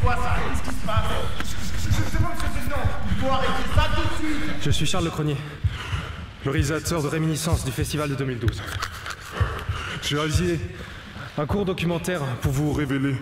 quoi ça? Qu'est-ce qui se passe? C'est bon, monsieur Président, il faut arrêter ça tout de suite. Je suis Charles Lecronier, le réalisateur de Réminiscence du festival de 2012. J'ai réalisé Un court documentaire pour vous révéler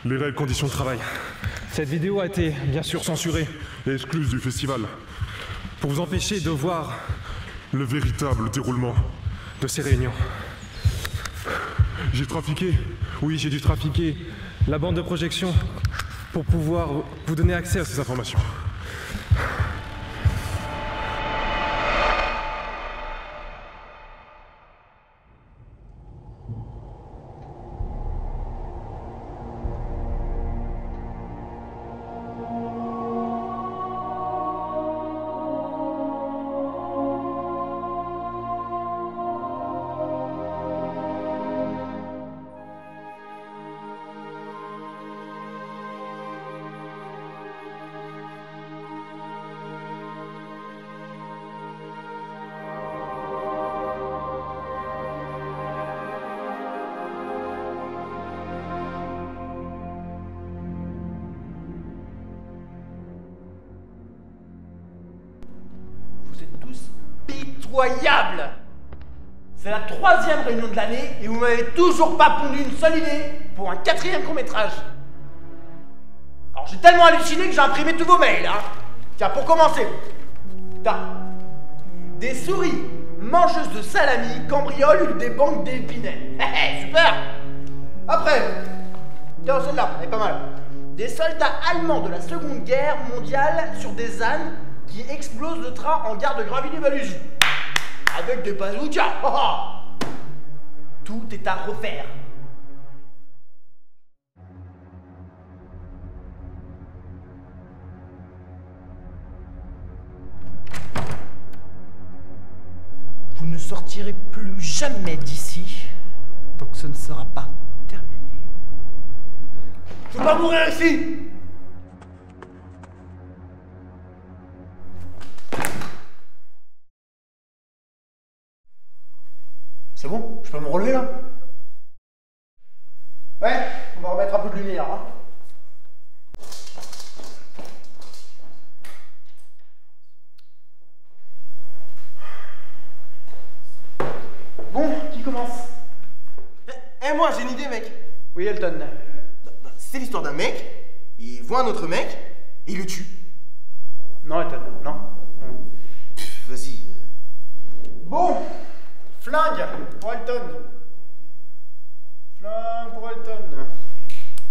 les réelles conditions de travail Cette vidéo a été bien sûr censurée et excluse du festival. pour vous empêcher de voir Le véritable déroulement. de ces réunions. J'ai trafiqué. Oui, j'ai dû trafiquer la bande de projection pour pouvoir vous donner accès à ces informations. Vous êtes tous pitoyables. C'est la 3e réunion de l'année et vous m'avez toujours pas pondu une seule idée pour un 4e court-métrage. Alors j'ai tellement halluciné que j'ai imprimé tous vos mails, hein. Tiens, pour commencer, t'as des souris mangeuses de salami cambriolent des banques d'épinets. Super. Après, tiens, celle-là, elle est pas mal. Des soldats allemands de la Seconde Guerre mondiale sur des ânes qui explosent le train en gare de Gravigny-Valuzy. Avec des bazookas. Tout est à refaire. Vous ne sortirez plus jamais d'ici tant que ce ne sera pas terminé. Je veux pas mourir ici! C'est bon? Je peux me relever là? Ouais, on va remettre un peu de lumière, hein. Bon, qui commence? Moi j'ai une idée, mec. Oui, Elton. C'est l'histoire d'un mec, il voit un autre mec, et il le tue. Non, Elton, non. Vas-y. Bon, flingue pour Elton. Flingue pour Elton.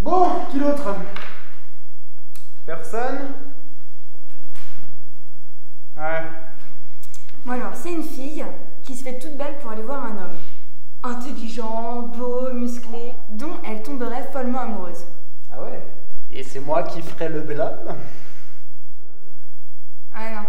Bon, qui d'autre? Personne? Ouais. Moi alors, c'est une fille qui se fait toute belle pour aller voir un homme. Intelligent, beau, musclé, dont elle tomberait follement amoureuse. Ah ouais? Et c'est moi qui ferai le bel homme? Ah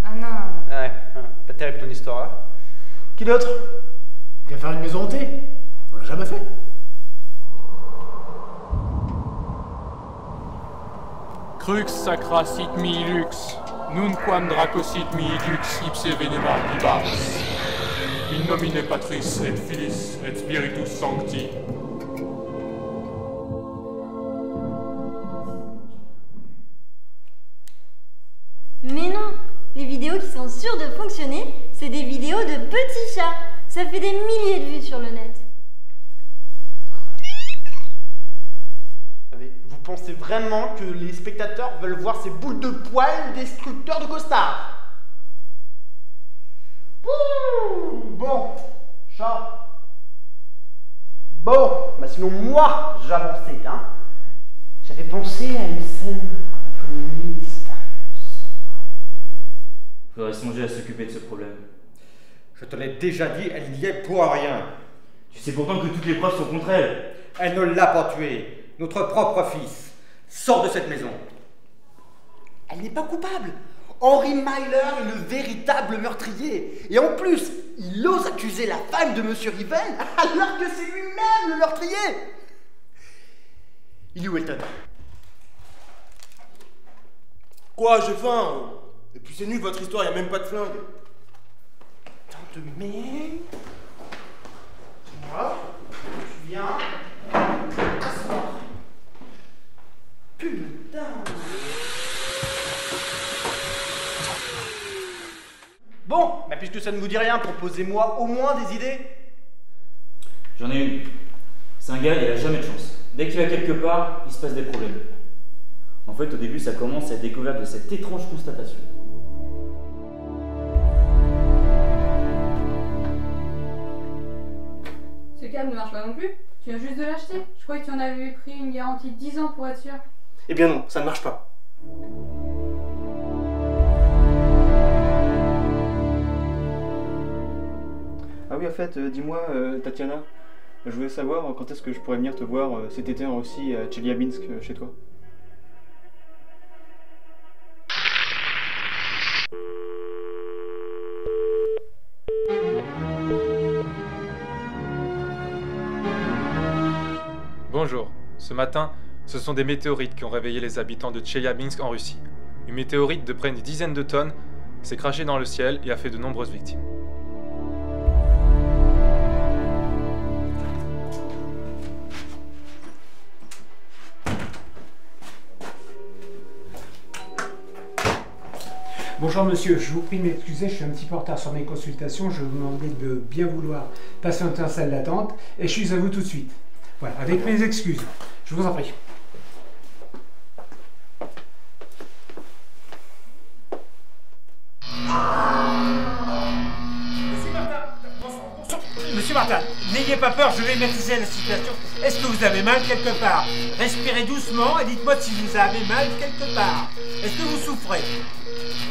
non, non. Ouais, pas terrible ton histoire, hein. Qui d'autre? On va faire une maison hantée. On l'a jamais fait. Crux sacra sit mihi lux, nunquam dracosit mihi dux ipse venema vivas. In nomine Patris et Filii et Spiritus Sancti. Mais non, les vidéos qui sont sûres de fonctionner, c'est des vidéos de petits chats. Ça fait des milliers de vues sur le net. Mais vous pensez vraiment que les spectateurs veulent voir ces boules de poils des sculpteurs de costards? Ouh, bon, chat. Bon, bah sinon moi j'avançais, hein. J'avais pensé à une scène un peu mystérieuse. Faudrait songer à s'occuper de ce problème. Je te l'ai déjà dit, elle n'y est pour rien. Tu sais pourtant que toutes les preuves sont contre elle. Elle ne l'a pas tué. Notre propre fils. Sors de cette maison. Elle n'est pas coupable. Henry Myler est le véritable meurtrier. Et en plus, il ose accuser la femme de Monsieur Riven alors que c'est lui-même le meurtrier. Il est où, Elton? Quoi, j'ai faim? Et puis c'est nul votre histoire, y a même pas de flingue. Tant de merde. Moi, tu viens t'asseoir. Punaise. puisque ça ne vous dit rien, proposez-moi au moins des idées. J'en ai une. C'est un gars, il a jamais de chance. Dès qu'il va quelque part, il se passe des problèmes. En fait, au début, ça commence à la découverte de cette étrange constatation. Ce câble ne marche pas non plus. Tu viens juste de l'acheter. Je croyais que tu en avais pris une garantie de 10 ans pour être sûr. Eh bien non, ça ne marche pas. Ah oui, en fait, dis-moi, Tatiana, je voulais savoir quand est-ce que je pourrais venir te voir cet été en Russie à Tcheliabinsk, chez toi. Bonjour. Ce matin, ce sont des météorites qui ont réveillé les habitants de Tcheliabinsk en Russie. Une météorite de près d'une dizaine de tonnes s'est crachée dans le ciel et a fait de nombreuses victimes. Bonjour monsieur, je vous prie de m'excuser, je suis un petit peu en retard sur mes consultations, je vous demandais de bien vouloir patienter en salle d'attente et je suis à vous tout de suite. Voilà, avec mes excuses, je vous en prie. Monsieur Martin, n'ayez pas peur, je vais maîtriser la situation. Est-ce que vous avez mal quelque part? Respirez doucement et dites-moi si vous avez mal quelque part. Est-ce que vous souffrez?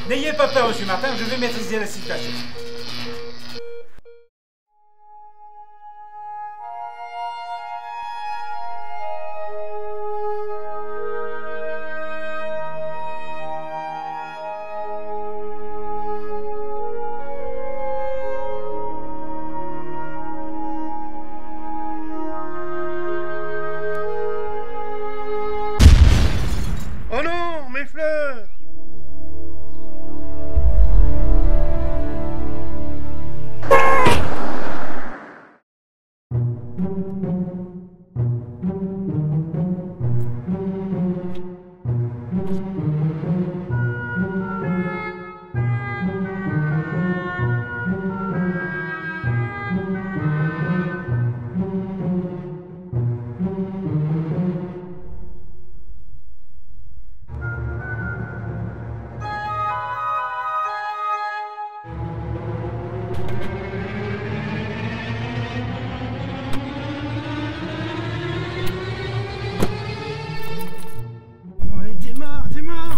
N'ayez pas peur, monsieur Martin, je vais maîtriser la situation. Oh non, mes fleurs! Allez, démarre, démarre!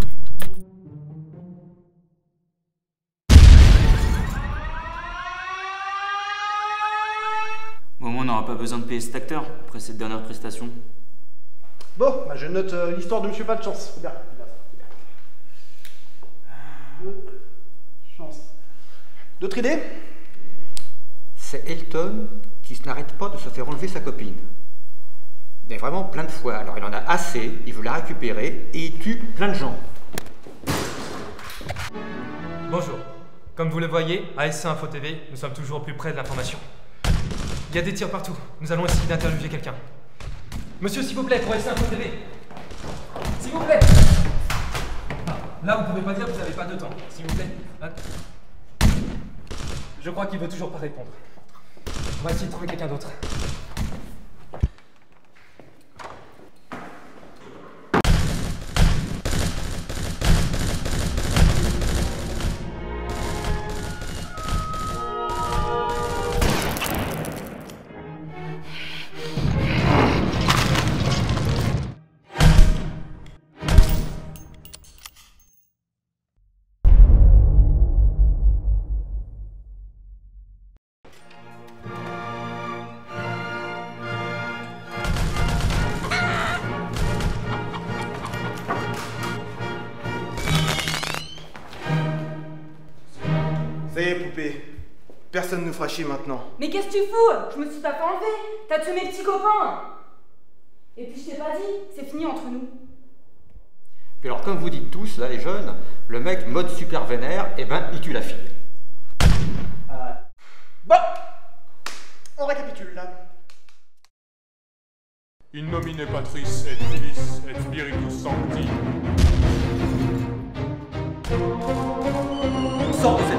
Au moins, on n'aura pas besoin de payer cet acteur après cette dernière prestation. Bon, bah je note l'histoire de Monsieur Pas de Chance. C'est bien, chance. D'autres idées? C'est Elton qui n'arrête pas de se faire enlever sa copine. Mais vraiment plein de fois. Alors il en a assez, il veut la récupérer et il tue plein de gens. Bonjour. Comme vous le voyez, à ASC Info TV, nous sommes toujours au plus près de l'information. Il y a des tirs partout. Nous allons essayer d'interviewer quelqu'un. Monsieur, s'il vous plaît, pour ASC Info TV. S'il vous plaît. Là, vous pouvez pas dire que vous n'avez pas de temps. S'il vous plaît. Là. Je crois qu'il veut toujours pas répondre. On va essayer de trouver quelqu'un d'autre. Ça y est, poupée. Personne ne nous fera chier maintenant. Mais qu'est-ce que tu fous? Je me suis pas fait enlever. T'as tué mes petits copains. Et puis je t'ai pas dit, c'est fini entre nous. Puis alors comme vous dites tous, là les jeunes, le mec mode super vénère, et ben il tue la fille. Bon, on récapitule là. In nomine Patris et Filis et Spiritus Sancti. Sors de cette